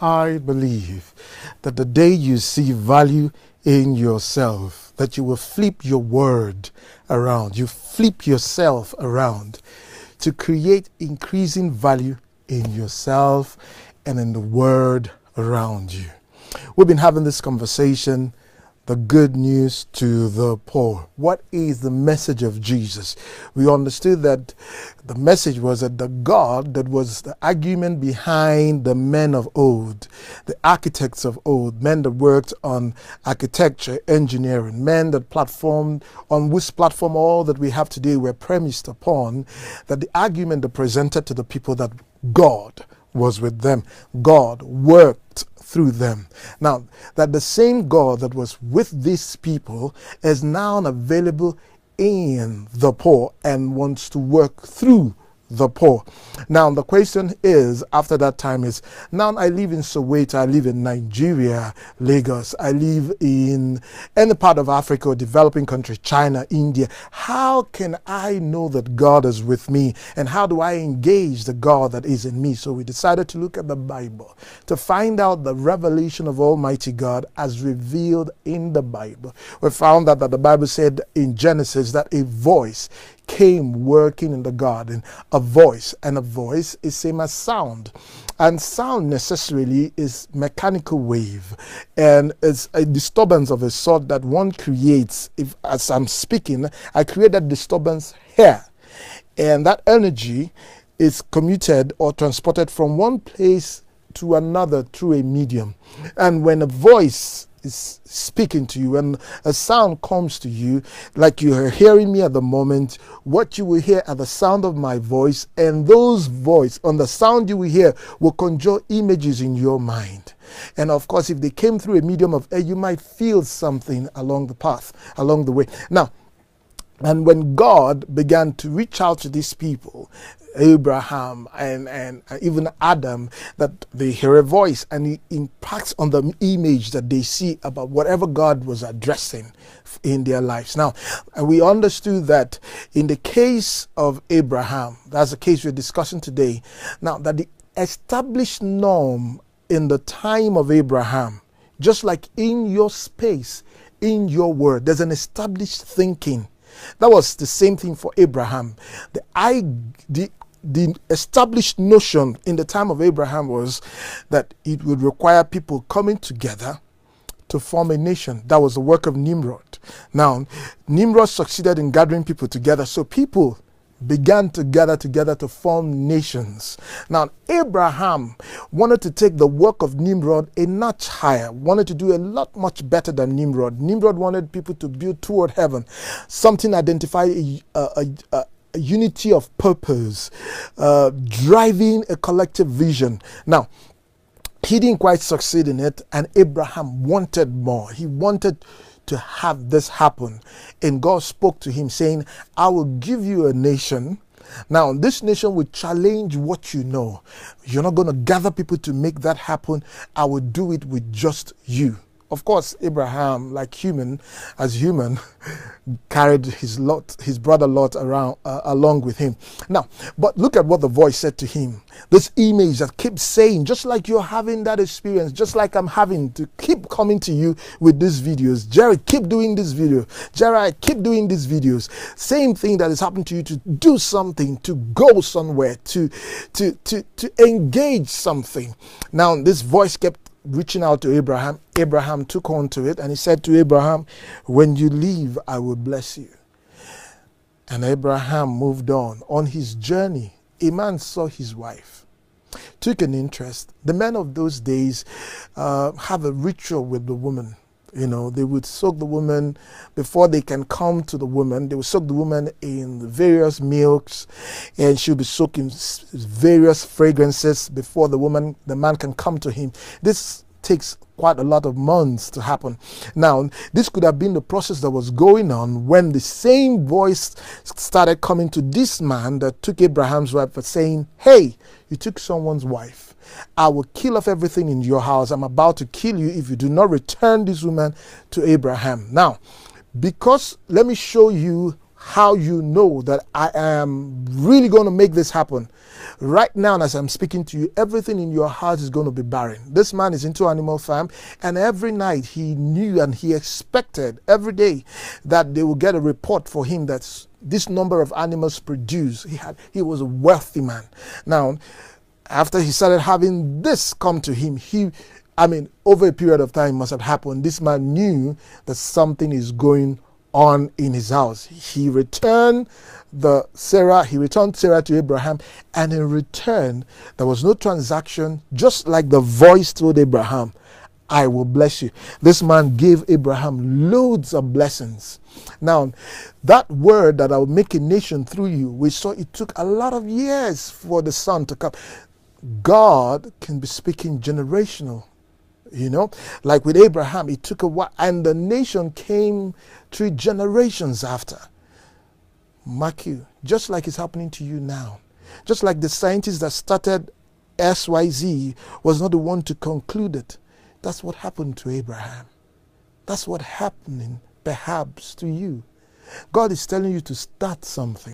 I believe that the day you see value in yourself, that you will flip your word around, you flip yourself around to create increasing value in yourself and in the word around you. We've been having this conversation, the good news to the poor. What is the message of Jesus? We understood that the message was that the God that was the argument behind the men of old, the architects of old, men that worked on architecture, engineering, men that platformed, on whose platform all that we have today were premised upon, that the argument that presented to the people that God was with them, God worked through them. Now, that the same God that was with these people is now available in the poor and wants to work through the poor. Now, the question is, after that time is, now I live in Soweto, I live in Nigeria, Lagos, I live in any part of Africa or developing country, China, India. How can I know that God is with me? And how do I engage the God that is in me? So we decided to look at the Bible to find out the revelation of Almighty God as revealed in the Bible. We found out that the Bible said in Genesis that a voice came working in the garden, a voice, and a voice is same as sound, and sound necessarily is mechanical wave, and it's a disturbance of a sort that one creates. If as I'm speaking, I create that disturbance here, and that energy is commuted or transported from one place to another through a medium. And when a voice is speaking to you and a sound comes to you, like you are hearing me at the moment, what you will hear at the sound of my voice, and those voice on the sound you will hear will conjure images in your mind. And of course, if they came through a medium of air, you might feel something along the path, along the way. Now, and when God began to reach out to these people, Abraham and even Adam, that they hear a voice and it impacts on the image that they see about whatever God was addressing in their lives. Now, we understood that in the case of Abraham, that's the case we're discussing today, now that the established norm in the time of Abraham, just like in your space, in your word, there's an established thinking. That was the same thing for Abraham. The established notion in the time of Abraham was that it would require people coming together to form a nation. That was the work of Nimrod. Now, Nimrod succeeded in gathering people together, so people began to gather together to form nations. Now, Abraham wanted to take the work of Nimrod a notch higher, wanted to do a lot much better than Nimrod. Nimrod wanted people to build toward heaven, something identify a unity of purpose, driving a collective vision. Now, he didn't quite succeed in it, and Abraham wanted more. He wanted to have this happen. And God spoke to him saying, I will give you a nation. Now, this nation will challenge what you know. You're not going to gather people to make that happen. I will do it with just you. Of course, Abraham, like human, carried his brother Lot around along with him. Now, but look at what the voice said to him. This image that keeps saying, just like you're having that experience, just like I'm having to keep coming to you with these videos. Jerry, keep doing this video. Jeriah, keep doing these videos. Same thing that is happening to you, to do something, to go somewhere, to engage something. Now, this voice kept reaching out to Abraham. Abraham took on to it, and he said to Abraham, when you leave, I will bless you. And Abraham moved on his journey. A man saw his wife, took an interest. The men of those days have a ritual with the woman. You know, they would soak the woman before they can come to the woman. They would soak the woman in various milks, and she'll be soaked in various fragrances before the man can come to him. This takes quite a lot of months to happen. Now, this could have been the process that was going on when the same voice started coming to this man that took Abraham's wife for saying, hey, you took someone's wife. I will kill off everything in your house. I'm about to kill you if you do not return this woman to Abraham. Now, because let me show you how you know that I am really going to make this happen. Right now, as I'm speaking to you, everything in your heart is going to be barren. This man is into animal farm, and every night he knew and he expected every day that they will get a report for him that this number of animals produced. He was a wealthy man. Now, after he started having this come to him, over a period of time must have happened. This man knew that something is going on in his house. He returned Sarah to Abraham, and in return, there was no transaction, just like the voice told Abraham, I will bless you. This man gave Abraham loads of blessings. Now, that word that I will make a nation through you, we saw it took a lot of years for the son to come. God can be speaking generational. Like with Abraham, it took a while, and the nation came 3 generations after. Mark you, just like it's happening to you now. Just like the scientist that started XYZ was not the one to conclude it. That's what happened to Abraham. That's what happening perhaps to you. God is telling you to start something.